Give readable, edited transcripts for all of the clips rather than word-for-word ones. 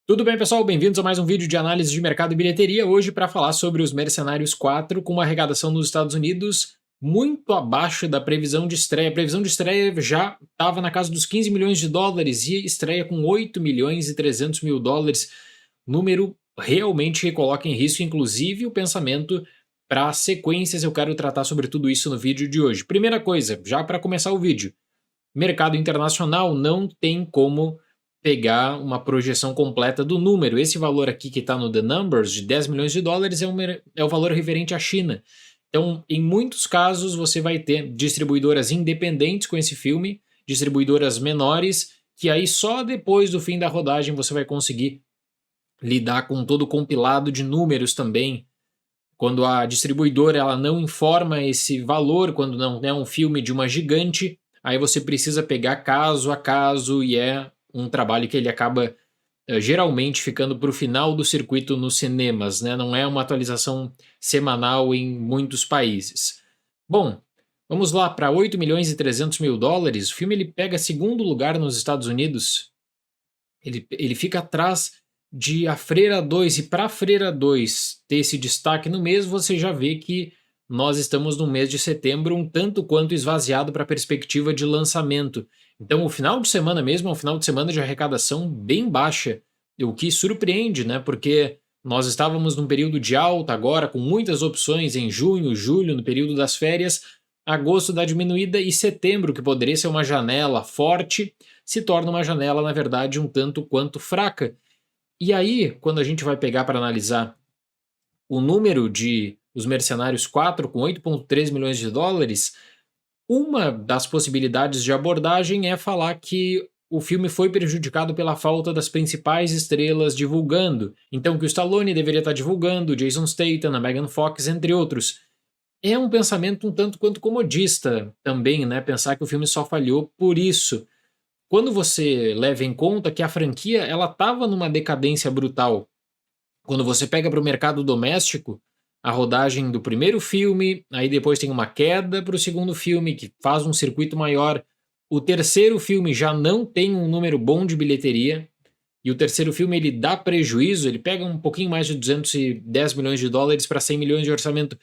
Tudo bem, pessoal? Bem-vindos a mais um vídeo de análise de mercado e bilheteria. Hoje para falar sobre Os Mercenários 4, com uma arrecadação nos Estados Unidos muito abaixo da previsão de estreia. A previsão de estreia já estava na casa dos 15 milhões de dólares e estreia com 8 milhões e 300 mil dólares. Número realmente que coloca em risco, inclusive, o pensamento para sequências. Eu quero tratar sobre tudo isso no vídeo de hoje. Primeira coisa, já para começar o vídeo, mercado internacional não tem como pegar uma projeção completa do número. Esse valor aqui que está no The Numbers, de 10 milhões de dólares, é o valor referente à China. Então, em muitos casos, você vai ter distribuidoras independentes com esse filme, distribuidoras menores, que aí só depois do fim da rodagem você vai conseguir lidar com todo o compilado de números também. Quando a distribuidora ela não informa esse valor, quando não é um filme de uma gigante, aí você precisa pegar caso a caso e é um trabalho que ele acaba geralmente ficando para o final do circuito nos cinemas, né? Não é uma atualização semanal em muitos países. Bom, vamos lá para 8 milhões e 300 mil dólares. O filme ele pega segundo lugar nos Estados Unidos. Ele fica atrás de A Freira 2, e para A Freira 2 ter esse destaque no mês, você já vê que nós estamos no mês de setembro um tanto quanto esvaziado para a perspectiva de lançamento. Então o final de semana mesmo é um final de semana de arrecadação bem baixa, o que surpreende, né? Porque nós estávamos num período de alta agora, com muitas opções em junho, julho, no período das férias, agosto dá diminuída e setembro, que poderia ser uma janela forte, se torna uma janela, na verdade, um tanto quanto fraca. E aí, quando a gente vai pegar para analisar o número de Os Mercenários 4, com 8,3 milhões de dólares, uma das possibilidades de abordagem é falar que o filme foi prejudicado pela falta das principais estrelas divulgando. Então, que o Stallone deveria estar divulgando, o Jason Statham, a Megan Fox, entre outros. É um pensamento um tanto quanto comodista também, né? Pensar que o filme só falhou por isso. Quando você leva em conta que a franquia ela estava numa decadência brutal. Quando você pega para o mercado doméstico, a rodagem do primeiro filme, aí depois tem uma queda para o segundo filme, que faz um circuito maior. O terceiro filme já não tem um número bom de bilheteria, e o terceiro filme ele dá prejuízo, ele pega um pouquinho mais de 210 milhões de dólares para 100 milhões de orçamento.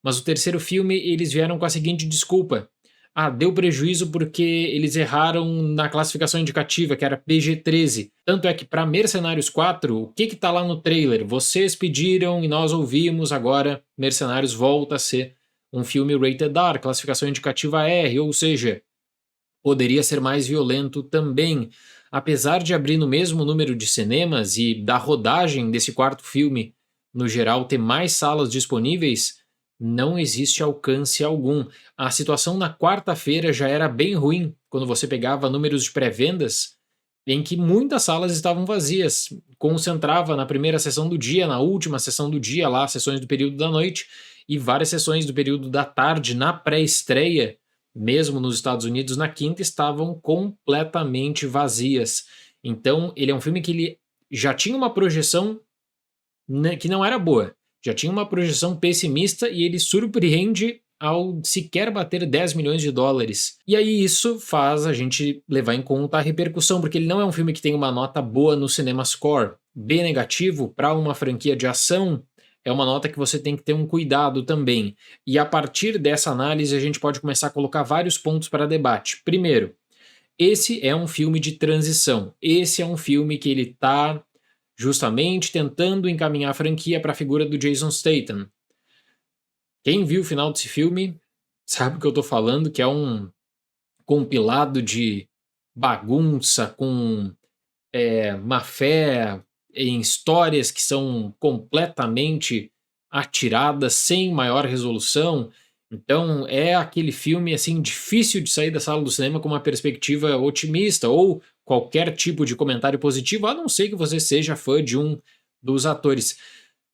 Mas o terceiro filme eles vieram com a seguinte desculpa: ah, deu prejuízo porque eles erraram na classificação indicativa, que era PG-13. Tanto é que para Mercenários 4, o que tá lá no trailer? Vocês pediram e nós ouvimos, agora Mercenários volta a ser um filme rated R, classificação indicativa R, ou seja, poderia ser mais violento também. Apesar de abrir no mesmo número de cinemas e da rodagem desse quarto filme, no geral, ter mais salas disponíveis, não existe alcance algum. A situação na quarta-feira já era bem ruim, quando você pegava números de pré-vendas, em que muitas salas estavam vazias. Concentrava na primeira sessão do dia, na última sessão do dia, lá, sessões do período da noite, e várias sessões do período da tarde, na pré-estreia, mesmo nos Estados Unidos, na quinta, estavam completamente vazias. Então, ele é um filme que ele já tinha uma projeção que não era boa. Já tinha uma projeção pessimista e ele surpreende ao sequer bater 10 milhões de dólares. E aí isso faz a gente levar em conta a repercussão, porque ele não é um filme que tem uma nota boa no CinemaScore. B negativo para uma franquia de ação é uma nota que você tem que ter um cuidado também. E a partir dessa análise a gente pode começar a colocar vários pontos para debate. Primeiro, esse é um filme de transição. Esse é um filme que ele está justamente tentando encaminhar a franquia para a figura do Jason Statham. Quem viu o final desse filme sabe o que eu estou falando, que é um compilado de bagunça com má fé em histórias que são completamente atiradas sem maior resolução. Então é aquele filme assim difícil de sair da sala do cinema com uma perspectiva otimista ou qualquer tipo de comentário positivo, a não ser que você seja fã de um dos atores.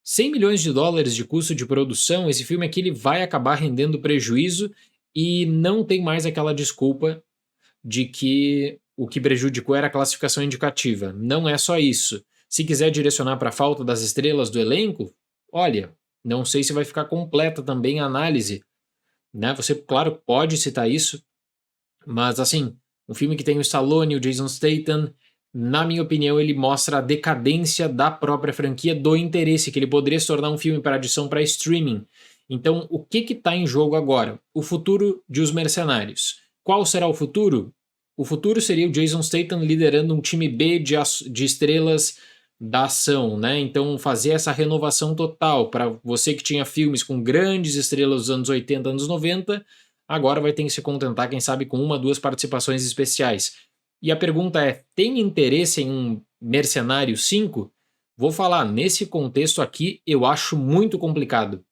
100 milhões de dólares de custo de produção, esse filme aqui ele vai acabar rendendo prejuízo e não tem mais aquela desculpa de que o que prejudicou era a classificação indicativa. Não é só isso. Se quiser direcionar para a falta das estrelas do elenco, olha, não sei se vai ficar completa também a análise, né? Você, claro, pode citar isso, mas assim, um filme que tem o Stallone e o Jason Statham na minha opinião, ele mostra a decadência da própria franquia, do interesse, que ele poderia se tornar um filme para adição para streaming. Então, o que está em jogo agora? O futuro de Os Mercenários. Qual será o futuro? O futuro seria o Jason Statham liderando um time B de estrelas da ação, né? Então, fazer essa renovação total para você que tinha filmes com grandes estrelas dos anos 80, anos 90, agora vai ter que se contentar, quem sabe, com uma, duas participações especiais. E a pergunta é: tem interesse em um Mercenário 5? Vou falar, nesse contexto aqui, eu acho muito complicado.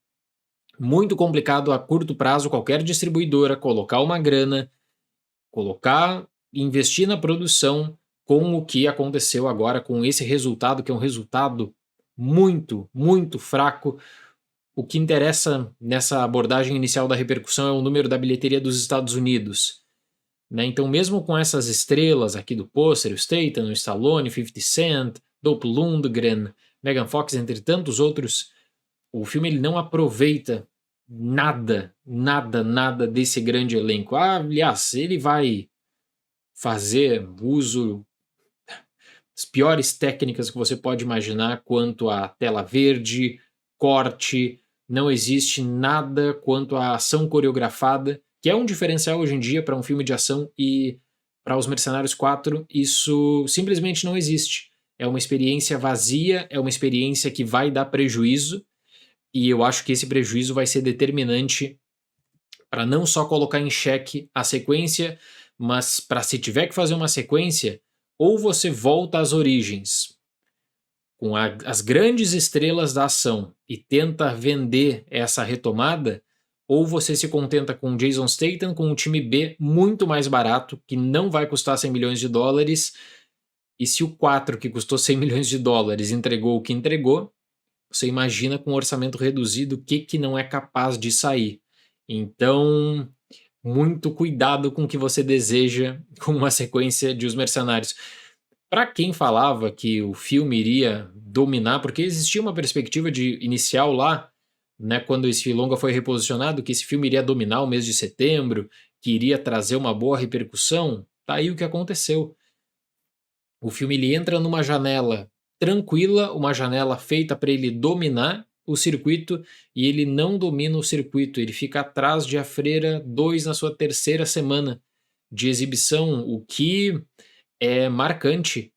Muito complicado a curto prazo qualquer distribuidora colocar uma grana, investir na produção com o que aconteceu agora, com esse resultado, que é um resultado muito, muito fraco. O que interessa nessa abordagem inicial da repercussão é o número da bilheteria dos Estados Unidos. Né? Então, mesmo com essas estrelas aqui do pôster, o Statham, o Stallone, 50 Cent, Dolph Lundgren, Megan Fox, entre tantos outros, o filme ele não aproveita nada desse grande elenco. Aliás, ele vai fazer uso das piores técnicas que você pode imaginar quanto à tela verde, corte, não existe nada quanto à ação coreografada, que é um diferencial hoje em dia para um filme de ação, e para Os Mercenários 4 isso simplesmente não existe. É uma experiência vazia, é uma experiência que vai dar prejuízo, e eu acho que esse prejuízo vai ser determinante para não só colocar em xeque a sequência, mas para, se tiver que fazer uma sequência, ou você volta às origens, com as grandes estrelas da ação, e tenta vender essa retomada, ou você se contenta com Jason Statham, com um time B muito mais barato, que não vai custar 100 milhões de dólares, e se o 4, que custou 100 milhões de dólares, entregou o que entregou, você imagina com um orçamento reduzido o que não é capaz de sair. Então, muito cuidado com o que você deseja com uma sequência de Os Mercenários. Para quem falava que o filme iria dominar, porque existia uma perspectiva de inicial lá, né, quando esse longa foi reposicionado, que esse filme iria dominar o mês de setembro, que iria trazer uma boa repercussão, tá aí o que aconteceu. O filme ele entra numa janela tranquila, uma janela feita para ele dominar o circuito, e ele não domina o circuito, ele fica atrás de A Freira 2 na sua terceira semana de exibição, o que é marcante,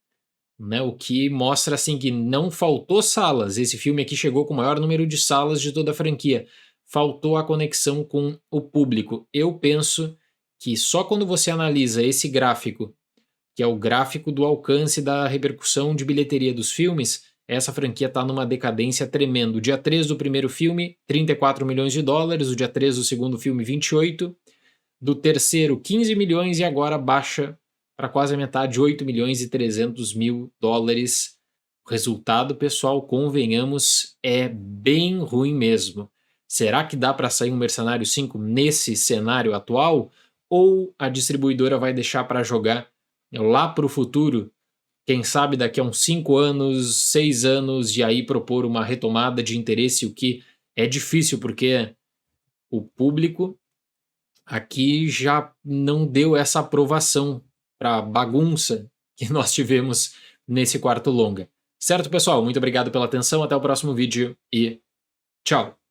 né? O que mostra assim que não faltou salas. Esse filme aqui chegou com o maior número de salas de toda a franquia. Faltou a conexão com o público. Eu penso que só quando você analisa esse gráfico, que é o gráfico do alcance da repercussão de bilheteria dos filmes, essa franquia está numa decadência tremenda. O dia 3 do primeiro filme, 34 milhões de dólares. O dia 3 do segundo filme, 28. Do terceiro, 15 milhões, e agora baixa para quase a metade, 8 milhões e 300 mil dólares. O resultado, pessoal, convenhamos, é bem ruim mesmo. Será que dá para sair um Mercenário 5 nesse cenário atual? Ou a distribuidora vai deixar para jogar lá para o futuro, quem sabe daqui a uns 5 anos, 6 anos, e aí propor uma retomada de interesse, o que é difícil, porque o público aqui já não deu essa aprovação para a bagunça que nós tivemos nesse quarto longa. Certo, pessoal? Muito obrigado pela atenção, até o próximo vídeo e tchau!